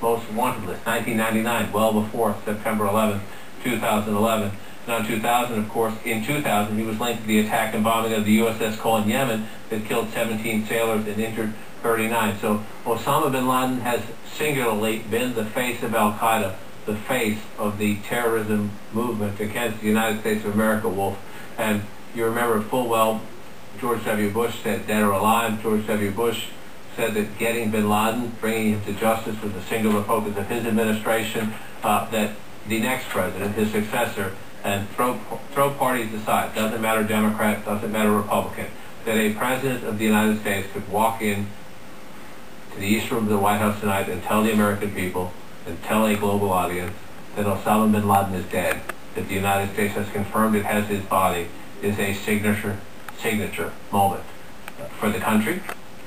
most wanted list, 1999, well before September 11th, 2011. And on 2000, of course, in 2000, he was linked to the attack and bombing of the USS Cole in Yemen that killed 17 sailors and injured 39. So Osama bin Laden has singularly been the face of al-Qaeda, the face of the terrorism movement against the United States of America, Wolf. And you remember full well, George W. Bush said, dead or alive. George W. Bush said that getting bin Laden, bringing him to justice, was the singular focus of his administration, that the next president, his successor, and throw parties aside, doesn't matter Democrat, doesn't matter Republican, that a president of the United States could walk in to the East Room of the White House tonight and tell the American people and tell a global audience that Osama bin Laden is dead, that the United States has confirmed it has his body, is a signature moment for the country,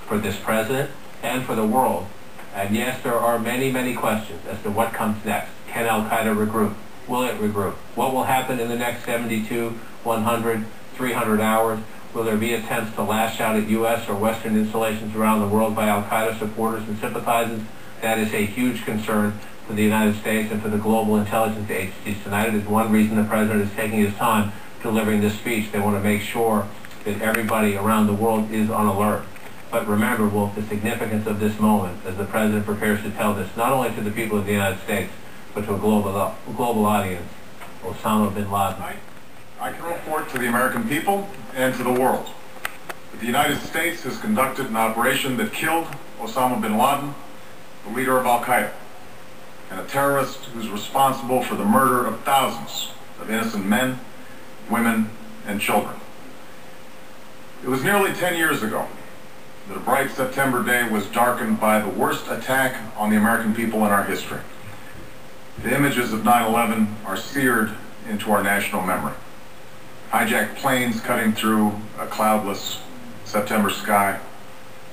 for this president, and for the world. And yes, there are many, many questions as to what comes next. Can al-Qaeda regroup? Will it regroup? What will happen in the next 72, 100, 300 hours? Will there be attempts to lash out at U.S. or Western installations around the world by al-Qaeda supporters and sympathizers? That is a huge concern for the United States and for the global intelligence agencies tonight. It is one reason the president is taking his time delivering this speech. They want to make sure that everybody around the world is on alert. But remember, Wolf, the significance of this moment as the president prepares to tell this, not only to the people of the United States, but to a global audience, Osama bin Laden. I can report to the American people and to the world that the United States has conducted an operation that killed Osama bin Laden, the leader of al-Qaeda, and a terrorist who's responsible for the murder of thousands of innocent men, women, and children. It was nearly 10 years ago that a bright September day was darkened by the worst attack on the American people in our history. The images of 9/11 are seared into our national memory. Hijacked planes cutting through a cloudless September sky,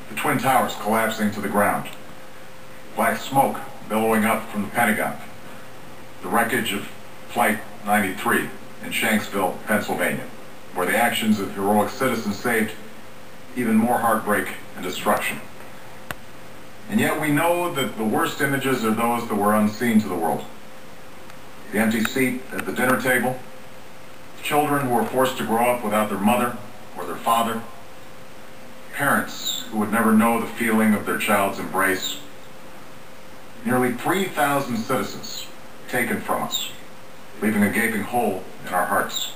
the Twin Towers collapsing to the ground, black smoke billowing up from the Pentagon, the wreckage of Flight 93 in Shanksville, Pennsylvania, where the actions of heroic citizens saved even more heartbreak and destruction. And yet we know that the worst images are those that were unseen to the world. The empty seat at the dinner table, children who were forced to grow up without their mother or their father, parents who would never know the feeling of their child's embrace, nearly 3,000 citizens taken from us, leaving a gaping hole in our hearts.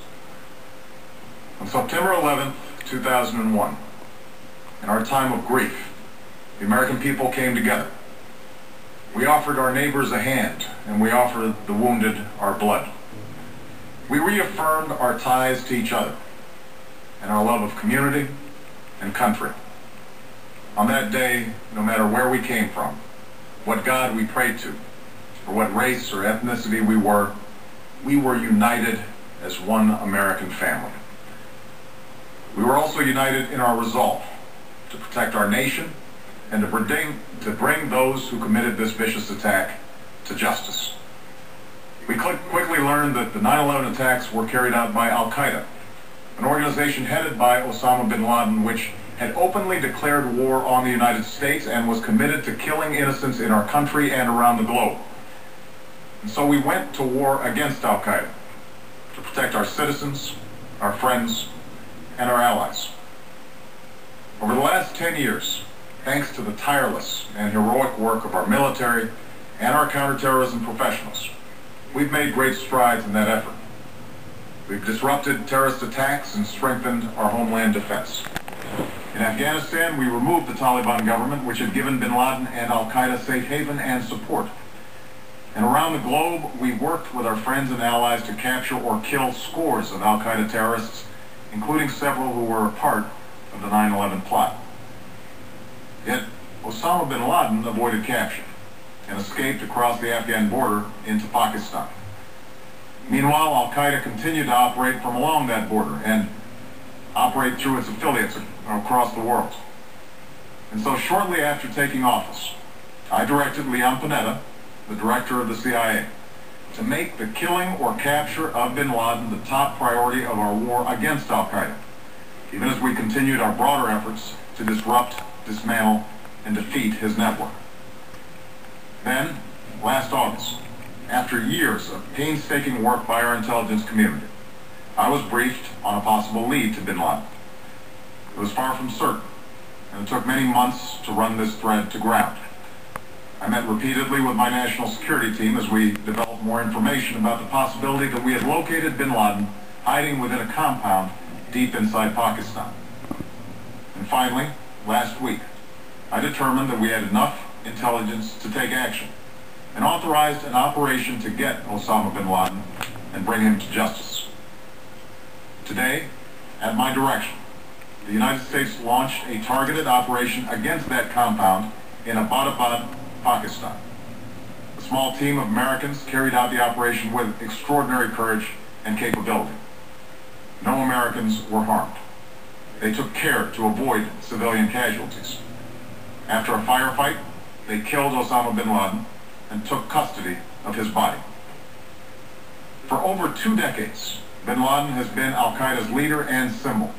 On September 11th, 2001, in our time of grief, the American people came together. We offered our neighbors a hand, and we offered the wounded our blood. We reaffirmed our ties to each other and our love of community and country. On that day, no matter where we came from, what God we prayed to, or what race or ethnicity we were united as one American family. We were also united in our resolve to protect our nation and to bring those who committed this vicious attack to justice. We quickly learned that the 9/11 attacks were carried out by al-Qaeda, an organization headed by Osama bin Laden, which had openly declared war on the United States and was committed to killing innocents in our country and around the globe. And so we went to war against al-Qaeda to protect our citizens, our friends, and our allies. Over the last 10 years, thanks to the tireless and heroic work of our military and our counterterrorism professionals, we've made great strides in that effort. We've disrupted terrorist attacks and strengthened our homeland defense. In Afghanistan, we removed the Taliban government, which had given bin Laden and al-Qaeda safe haven and support. And around the globe, we worked with our friends and allies to capture or kill scores of al-Qaeda terrorists, including several who were a part of the 9/11 plot. Yet, Osama bin Laden avoided capture and escaped across the Afghan border into Pakistan. Meanwhile, al-Qaeda continued to operate from along that border and operate through its affiliates across the world. And so shortly after taking office, I directed Leon Panetta, the director of the CIA, to make the killing or capture of bin Laden the top priority of our war against al-Qaeda, even as we continued our broader efforts to disrupt, dismantle, and defeat his network. Then, last August, after years of painstaking work by our intelligence community, I was briefed on a possible lead to bin Laden. It was far from certain, and it took many months to run this thread to ground. I met repeatedly with my national security team as we developed more information about the possibility that we had located bin Laden hiding within a compound deep inside Pakistan. And finally, last week, I determined that we had enough intelligence to take action and authorized an operation to get Osama bin Laden and bring him to justice. Today, at my direction, the United States launched a targeted operation against that compound in Abbottabad, Pakistan. A small team of Americans carried out the operation with extraordinary courage and capability. No Americans were harmed. They took care to avoid civilian casualties. After a firefight, they killed Osama bin Laden and took custody of his body. For over 2 decades, bin Laden has been al-Qaeda's leader and symbol,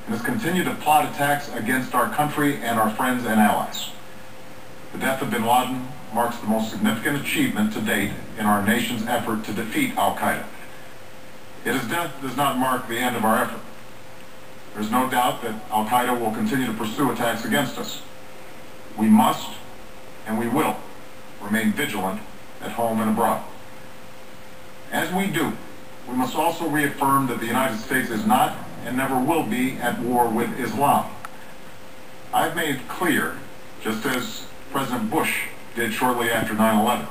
and has continued to plot attacks against our country and our friends and allies. The death of bin Laden marks the most significant achievement to date in our nation's effort to defeat al-Qaeda. Yet his death does not mark the end of our effort. There's no doubt that al-Qaeda will continue to pursue attacks against us. We must, and we will, remain vigilant at home and abroad. As we do, we must also reaffirm that the United States is not and never will be at war with Islam. I've made clear, just as President Bush did shortly after 9/11,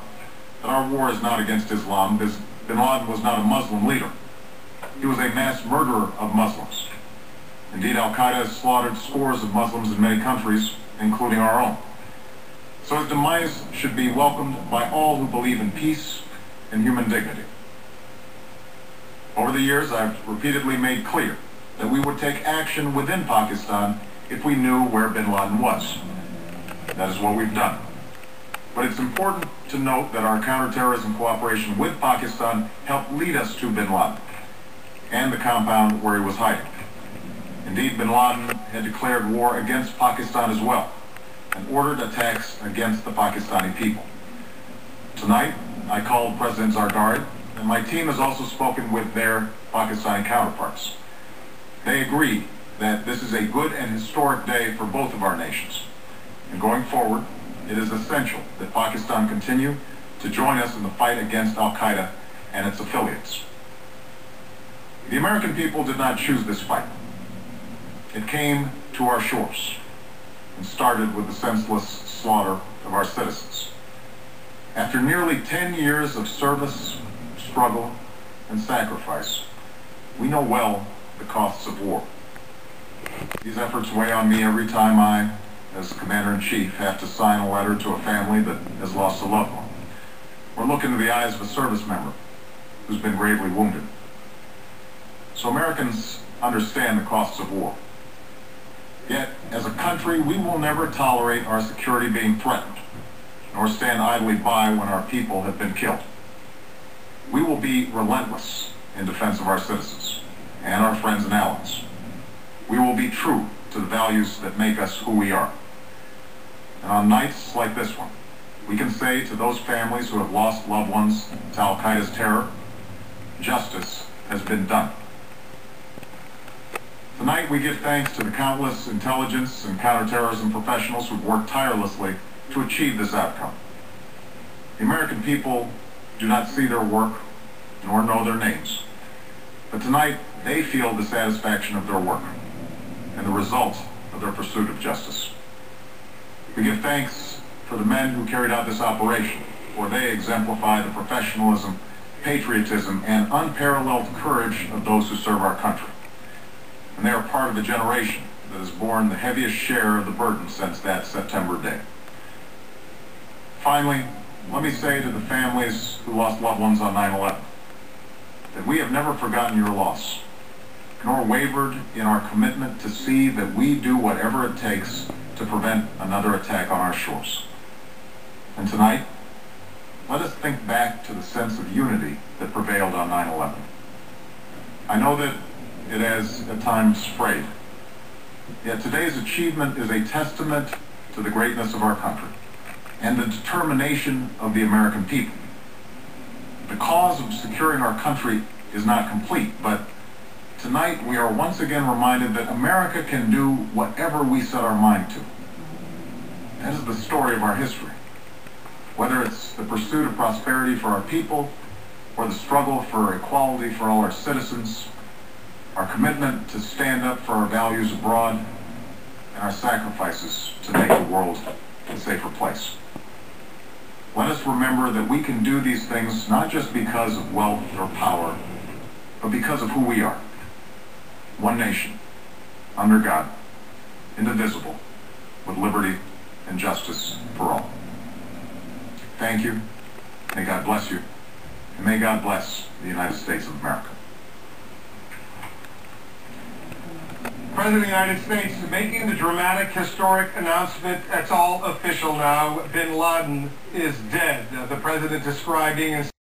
that our war is not against Islam, because bin Laden was not a Muslim leader. He was a mass murderer of Muslims. Indeed, al-Qaeda has slaughtered scores of Muslims in many countries, including our own. So his demise should be welcomed by all who believe in peace and human dignity. Over the years, I've repeatedly made clear that we would take action within Pakistan if we knew where bin Laden was. That is what we've done. But it's important to note that our counterterrorism cooperation with Pakistan helped lead us to bin Laden and the compound where he was hiding. Indeed, bin Laden had declared war against Pakistan as well and ordered attacks against the Pakistani people. Tonight, I called President Zardari, and my team has also spoken with their Pakistani counterparts. They agree that this is a good and historic day for both of our nations. And going forward, it is essential that Pakistan continue to join us in the fight against al-Qaeda and its affiliates. The American people did not choose this fight. It came to our shores and started with the senseless slaughter of our citizens. After nearly 10 years of service, struggle, and sacrifice, we know well the costs of war. These efforts weigh on me every time I, as Commander-in-Chief, have to sign a letter to a family that has lost a loved one, or look into the eyes of a service member who's been gravely wounded. So Americans understand the costs of war. Yet, as a country, we will never tolerate our security being threatened, nor stand idly by when our people have been killed. We will be relentless in defense of our citizens and our friends and allies. We will be true to the values that make us who we are. And on nights like this one, we can say to those families who have lost loved ones to al-Qaeda's terror, justice has been done. Tonight we give thanks to the countless intelligence and counterterrorism professionals who've worked tirelessly to achieve this outcome. The American people do not see their work nor know their names, but tonight they feel the satisfaction of their work and the result of their pursuit of justice. We give thanks for the men who carried out this operation, for they exemplify the professionalism, patriotism, and unparalleled courage of those who serve our country. And they are part of a generation that has borne the heaviest share of the burden since that September day. Finally, let me say to the families who lost loved ones on 9/11 that we have never forgotten your loss, nor wavered in our commitment to see that we do whatever it takes to prevent another attack on our shores. And tonight, let us think back to the sense of unity that prevailed on 9/11. I know that it has at times frayed, yet today's achievement is a testament to the greatness of our country and the determination of the American people. The cause of securing our country is not complete, but tonight we are once again reminded that America can do whatever we set our mind to. That is the story of our history. Whether it's the pursuit of prosperity for our people, or the struggle for equality for all our citizens, our commitment to stand up for our values abroad, and our sacrifices to make the world a safer place. Let us remember that we can do these things not just because of wealth or power, but because of who we are. One nation, under God, indivisible, with liberty and justice for all. Thank you. May God bless you. And may God bless the United States of America. President of the United States making the dramatic, historic announcement, that's all official now. Bin Laden is dead. The president describing